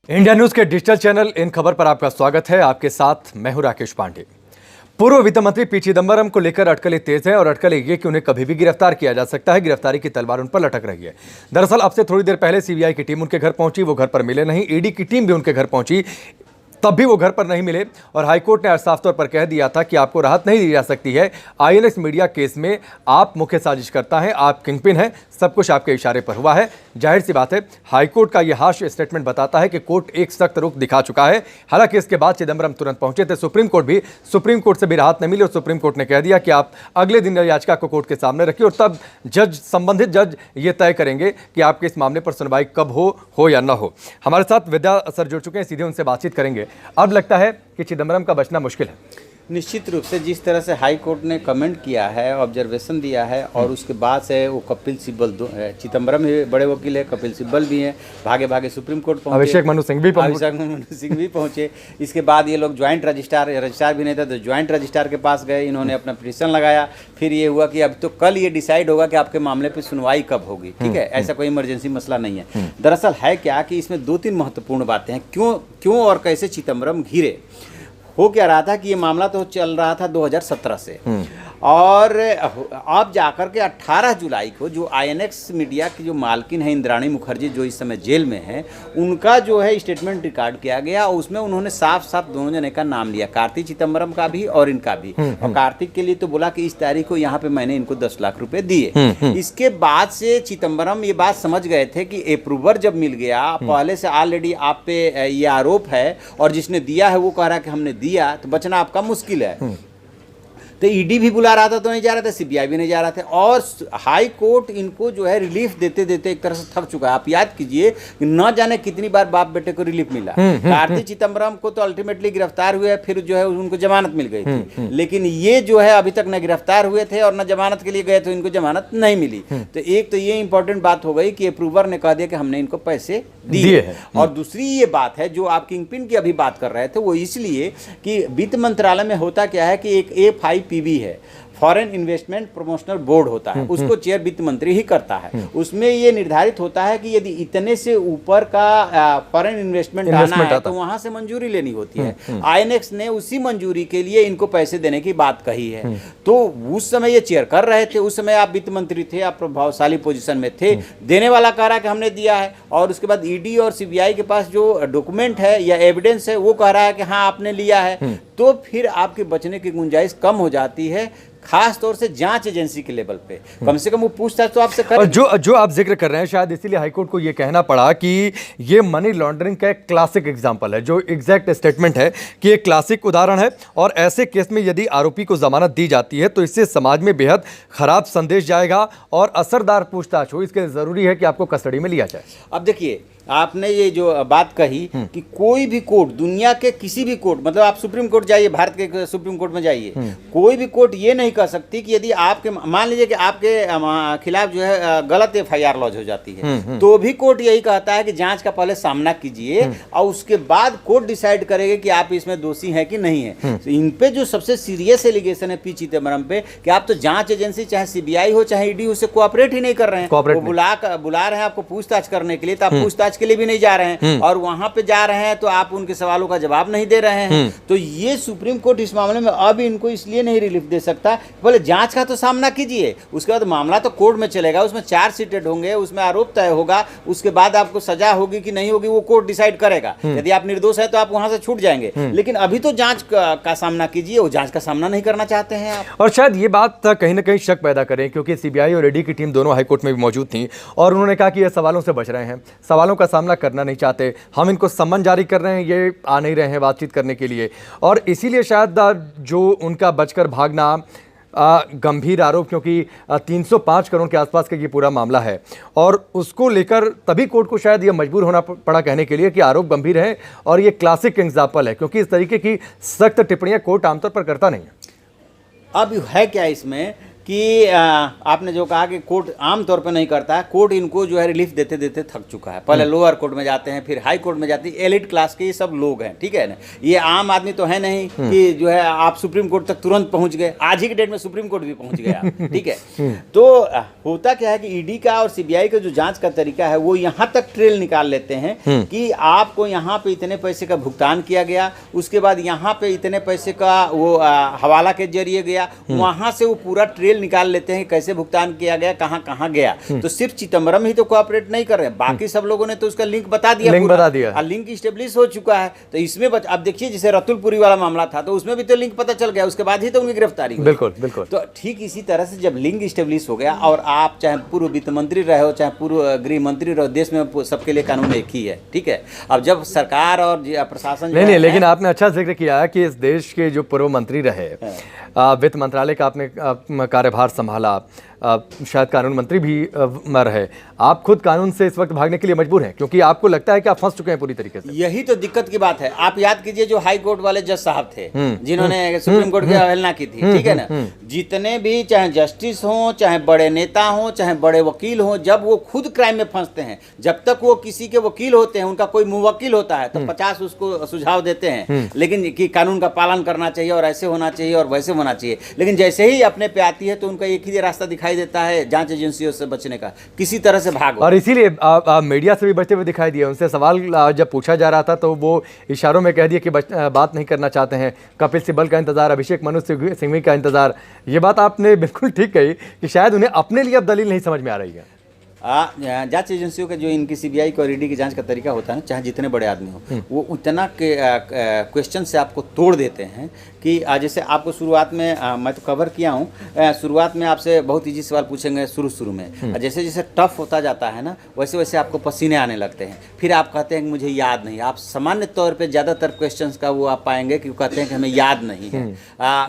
India news के digital channel in खबर पर आपका स्वागत है। आपके साथ मैं हूं राकेश पांडे। पूर्व वित्त मंत्री पी चिदंबरम को लेकर अटकलें तेज हैं और अटकलें ये कि उन्हें कभी भी गिरफ्तार किया जा सकता है। गिरफ्तारी की तलवार उन पर लटक रही है। दरअसल अब से थोड़ी देर पहले सीबीआई की टीम उनके घर पहुंची, वो घर पर मिले नहीं। ईडी की टीम भी उनके घर पहुंची, तब भी वो घर पर नहीं मिले और हाईकोर्ट ने आज साफ तौर पर कह दिया था कि आपको राहत नहीं दी जा सकती है। आईएनएक्स मीडिया केस में आप मुख्य साजिशकर्ता हैं, आप किंगपिन हैं, सब कुछ आपके इशारे पर हुआ है। जाहिर सी बात है, हाईकोर्ट का यह हार्श स्टेटमेंट बताता है कि कोर्ट एक सख्त रुख दिखा चुका है। हालांकि इसके बाद चिदंबरम तुरंत पहुंचे थे सुप्रीम कोर्ट से भी राहत नहीं मिली और सुप्रीम कोर्ट ने कह दिया कि आप अगले दिन याचिका को कोर्ट के सामने रखिए और तब संबंधित जज ये तय करेंगे कि आपके इस मामले पर सुनवाई कब हो या ना हो। हमारे साथ विद्या सर जुड़ चुके हैं, सीधे उनसे बातचीत करेंगे। अब लगता है कि चिदंबरम का बचना मुश्किल है। निश्चित रूप से जिस तरह से हाई कोर्ट ने कमेंट किया है, ऑब्जर्वेशन दिया है और उसके बाद से वो कपिल सिब्बल चिदंबरम भी बड़े वकील है, कपिल सिब्बल भी हैं, भागे भागे सुप्रीम कोर्ट पहुंचे, अभिषेक मनु सिंह भी पहुंचे। इसके बाद ये लोग ज्वाइंट रजिस्ट्रार भी नहीं था तो ज्वाइंट रजिस्ट्रार के पास गए, इन्होंने अपना पिटीशन लगाया। फिर ये हुआ कि अब तो कल ये डिसाइड होगा कि आपके मामले पर सुनवाई कब होगी। ठीक है, ऐसा कोई इमरजेंसी मसला नहीं है। दरअसल है क्या कि इसमें दो तीन महत्वपूर्ण बातें हैं। क्यों और कैसे चिदंबरम घिरे। हो क्या रहा था कि ये मामला तो चल रहा था 2017 से और अब जाकर के 18 जुलाई को जो आईएनएक्स मीडिया की जो मालकिन है इंद्राणी मुखर्जी, जो इस समय जेल में है, उनका जो है स्टेटमेंट रिकॉर्ड किया गया और उसमें उन्होंने साफ साफ दोनों जने का नाम लिया, कार्तिक चिदंबरम का भी और इनका भी। और कार्तिक के लिए तो बोला कि इस तारीख को यहाँ पे मैंने इनको 10 लाख रुपए दिए। इसके बाद से चिदंबरम ये बात समझ गए थे कि अप्रूवर जब मिल गया, पहले से ऑलरेडी आप पे ये आरोप है और जिसने दिया है वो कह रहा है कि हमने दिया, तो बचना आपका मुश्किल है। तो ईडी भी बुला रहा था तो नहीं जा रहा था, सीबीआई भी नहीं जा रहा था और हाई कोर्ट इनको जो है रिलीफ देते देते एक तरह से थक चुका है। आप याद कीजिए कि न जाने कितनी बार बाप बेटे को रिलीफ मिला। कार्तिक चिदंबरम को तो अल्टीमेटली गिरफ्तार हुए, फिर जो है उनको जमानत मिल गई थी, लेकिन ये जो है अभी तक न गिरफ्तार हुए थे और न जमानत के लिए गए तो इनको जमानत नहीं मिली। तो एक तो ये इंपॉर्टेंट बात हो गई कि अप्रूवर ने कह दिया कि हमने इनको पैसे दिए। और दूसरी ये बात है जो आप किंगपिन की अभी बात कर रहे थे, वो इसलिए कि वित्त मंत्रालय में होता क्या है कि एक FIPB है, फॉरेन इन्वेस्टमेंट प्रमोशनल बोर्ड होता है, उसको चेयर वित्त मंत्री ही करता है। उसमें ये निर्धारित होता है कि यदि इतने से ऊपर का फॉरेन इन्वेस्टमेंट आना है तो वहां से मंजूरी लेनी होती है। आईएनएक्स ने उसी मंजूरी के लिए इनको पैसे देने की बात कही है। तो उस समय ये चेयर कर रहे थे, उस समय आप वित्त मंत्री थे, आप प्रभावशाली पोजीशन में थे। देने वाला कह रहा है कि हमने दिया है और उसके बाद ईडी और सीबीआई के पास जो डॉक्यूमेंट है या एविडेंस है वो कह रहा है कि हाँ आपने लिया है, तो फिर आपके बचने की गुंजाइश कम हो जाती है, खास तौर से जांच एजेंसी के लेवल पे। कम से कम वो पूछताछ तो आपसे करे। और जो आप जिक्र कर रहे हैं, शायद इसीलिए हाईकोर्ट को ये कहना पड़ा कि ये मनी लॉन्ड्रिंग का एक क्लासिक एग्जांपल है। जो एग्जैक्ट स्टेटमेंट है कि एक क्लासिक उदाहरण है और ऐसे केस में यदि आरोपी को जमानत दी जाती है तो इससे समाज में बेहद खराब संदेश जाएगा और असरदार पूछताछ हो। इसके जरूरी है कि आपको कस्टडी में लिया जाए। अब देखिए, आपने ये जो बात कही कि कोई भी कोर्ट, दुनिया के किसी भी कोर्ट, मतलब आप सुप्रीम कोर्ट जाइए, भारत के सुप्रीम कोर्ट में जाइए, कोई भी कोर्ट ये नहीं कह सकती कि यदि आपके, मान लीजिए कि आपके खिलाफ जो है गलत FIR लॉन्च हो जाती है, तो भी कोर्ट यही कहता है कि जांच का पहले सामना कीजिए और उसके बाद कोर्ट डिसाइड करेगा कि आप इसमें दोषी हैं कि नहीं है। तो इन पे जो सबसे सीरियस एलिगेशन है पी चिदंबरम पे कि आप तो जांच एजेंसी चाहे सीबीआई हो चाहे ईडी, उससे कोऑपरेट ही नहीं कर रहे हैं। वो बुला रहे हैं आपको पूछताछ करने के लिए, तो आप पूछताछ के लिए भी नहीं जा रहे हैं और वहां पे जा रहे हैं तो आप उनके सवालों का जवाब नहीं दे रहे हैं। तो ये सुप्रीम कोर्ट इस मामले में अब इनको इसलिए नहीं रिलीफ दे सकता, बोले जांच का तो सामना कीजिए, उसके बाद मामला तो कोर्ट में चलेगा, उसमें चार्जशीटेड होंगे, उसमें आरोप तय होगा, उसके बाद आपको सजा होगी कि नहीं होगी वो कोर्ट डिसाइड करेगा। यदि आप निर्दोष है तो आप वहां से छूट जाएंगे, लेकिन अभी तो जांच का सामना कीजिए। वो जांच का सामना नहीं करना चाहते हैं आप। और शायद ये बात कहीं ना कहीं शक पैदा करें, क्योंकि सीबीआई और ईडी की टीम दोनों हाईकोर्ट में भी मौजूद थी और उन्होंने कहा कि ये सवालों से बच रहे हैं, सवालों का सामना करना नहीं चाहते, हम इनको सम्मन जारी कर रहे हैं, ये आ नहीं रहे हैं बातचीत करने के लिए। और इसीलिए शायद जो उनका बचकर भागना गंभीर आरोप, क्योंकि 305 करोड़ के आसपास का ये पूरा मामला है और उसको लेकर तभी कोर्ट को शायद ये मजबूर होना पड़ा कहने के लिए कि आरोप गंभीर है और ये क्लासिक एग्जाम्पल है, क्योंकि इस तरीके की सख्त टिप्पणियां कोर्ट आमतौर पर करता नहीं है। अब है क्या इसमें कि आपने जो कहा कि कोर्ट आमतौर पर नहीं करता है, कोर्ट इनको जो है रिलीफ देते देते थक चुका है। पहले लोअर कोर्ट में जाते हैं, फिर हाई कोर्ट में जाते हैं, एलिट क्लास के ये सब लोग हैं, ठीक है ना। ये आम आदमी तो है नहीं कि जो है आप सुप्रीम कोर्ट तक तुरंत पहुंच गए। आज ही के डेट में सुप्रीम कोर्ट भी पहुंच गया, ठीक है। तो होता क्या है कि ईडी का और सीबीआई का जो जांच का तरीका है वो यहाँ तक ट्रेल निकाल लेते हैं कि आपको यहाँ पे इतने पैसे का भुगतान किया गया, उसके बाद यहाँ पे इतने पैसे का वो हवाला के जरिए गया, वहां से वो पूरा ट्रेल निकाल लेते हैं कैसे भुगतान किया गया, कहाँ कहाँ गया। तो सिर्फ चिदम्बरम ही तो कोऑपरेट नहीं कर रहे हैं, बाकी सब लोगों ने तो उसका लिंक बता दिया, लिंक स्टेब्लिश हो चुका है। तो इसमें अब देखिए जैसे रतुलपुरी वाला मामला था तो उसमें भी तो लिंक पता चल गया, उसके बाद ही तो उनकी गिरफ्तारी हुई। बिल्कुल बिल्कुल। तो ठीक इसी तरह से जब लिंक स्टेब्लिश हो गया और आप चाहे पूर्व वित्त मंत्री रहे हो चाहे पूर्व गृह मंत्री रहो, देश में सबके लिए कानून एक ही है, ठीक है। अब जब सरकार और प्रशासन नहीं, लेकिन आपने अच्छा जिक्र किया है कि इस देश के जो पूर्व मंत्री रहे, वित्त मंत्रालय का आपने कार्यभार संभाला, शायद कानून मंत्री भी रहे, आप खुद कानून से इस वक्त भागने के लिए मजबूर हैं क्योंकि आपको लगता है कि आप फंस चुके हैं पूरी तरीके से। यही तो दिक्कत की बात है। आप याद कीजिए जो हाई कोर्ट वाले जज साहब थे जिन्होंने सुप्रीम कोर्ट की अवहेलना की थी, ठीक है ना। जितने भी चाहे जस्टिस हो, चाहे बड़े नेता हो, चाहे बड़े वकील हो, जब वो खुद क्राइम में फंसते हैं, जब तक वो किसी के वकील होते हैं, उनका कोई मुवक्किल होता है तो 50 उसको सुझाव देते हैं, लेकिन कि कानून का पालन करना चाहिए और ऐसे होना चाहिए और वैसे होना चाहिए। लेकिन जैसे ही अपने पे आती है तो उनका एक ही रास्ता दिखाई देता है, जांच एजेंसियों से बचने का, किसी तरह से भागो। और इसीलिए मीडिया से भी बचते हुए दिखाई दिए। उनसे सवाल जब पूछा जा रहा था तो वो इशारों में कह दिए कि बात नहीं करना चाहते हैं, कपिल सिब्बल का इंतजार, अभिषेक मनु सिंघवी का इंतजार। ये बात आपने बिल्कुल ठीक कही कि शायद उन्हें अपने लिए अब दलील नहीं समझ में आ रही है। जांच एजेंसियों का जो इनकी सीबीआई को और ईडी की जांच का तरीका होता है ना, चाहे जितने बड़े आदमी हो, वो उतना क्वेश्चन से आपको तोड़ देते हैं कि जैसे आपको शुरुआत में मैं तो कवर किया हूँ, शुरुआत में आपसे बहुत इजी सवाल पूछेंगे शुरू में, जैसे जैसे टफ होता जाता है ना वैसे वैसे आपको पसीने आने लगते हैं, फिर आप कहते हैं कि मुझे याद नहीं। आप सामान्य तौर पे ज़्यादातर क्वेश्चंस का वो आप पाएंगे कि वो कहते हैं कि हमें याद नहीं है।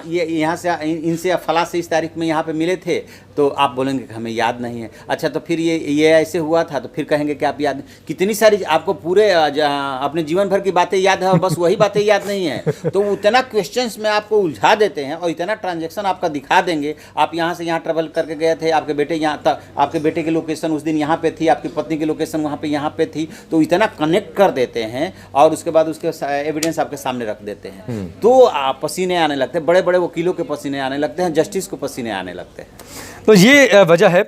ये यहाँ से इनसे फला से इस तारीख में यहाँ पे मिले थे तो आप बोलेंगे कि हमें याद नहीं है। अच्छा तो फिर ये ऐसे हुआ था तो फिर कहेंगे कि आप याद, कितनी सारी आपको पूरे अपने जीवन भर की बातें याद है और बस वही बातें याद नहीं है। तो उतना क्वेश्चंस में आपको उलझा देते हैं और इतना ट्रांजैक्शन आपका दिखा देंगे। आप यहाँ से यहाँ ट्रेवल करके गए थे, आपके बेटे यहाँ तक, आपके बेटे की लोकेशन उस दिन यहाँ पे थी, आपकी पत्नी की लोकेशन वहाँ पे यहाँ पे थी, तो इतना कनेक्ट कर देते हैं और उसके बाद उसके एविडेंस आपके सामने रख देते हैं। तो पसीने आने लगते हैं, बड़े बड़े वकीलों के पसीने आने लगते हैं, जस्टिस को पसीने आने लगते हैं। तो ये वजह है,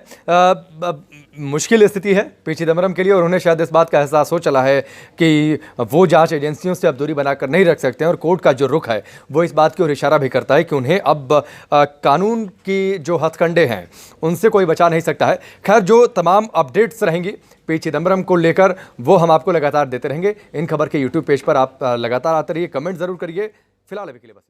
मुश्किल स्थिति है पी चिदम्बरम के लिए और उन्हें शायद इस बात का एहसास हो चला है कि वो जांच एजेंसियों से अब दूरी बनाकर नहीं रख सकते हैं और कोर्ट का जो रुख है वो इस बात की ओर इशारा भी करता है कि उन्हें अब कानून की जो हथकंडे हैं उनसे कोई बचा नहीं सकता है। खैर, जो तमाम अपडेट्स रहेंगी पी चिदम्बरम को लेकर वो हम आपको लगातार देते रहेंगे। इन खबर के यूट्यूब पेज पर आप लगातार आते रहिए, कमेंट ज़रूर करिए। फिलहाल अभी के लिए बस।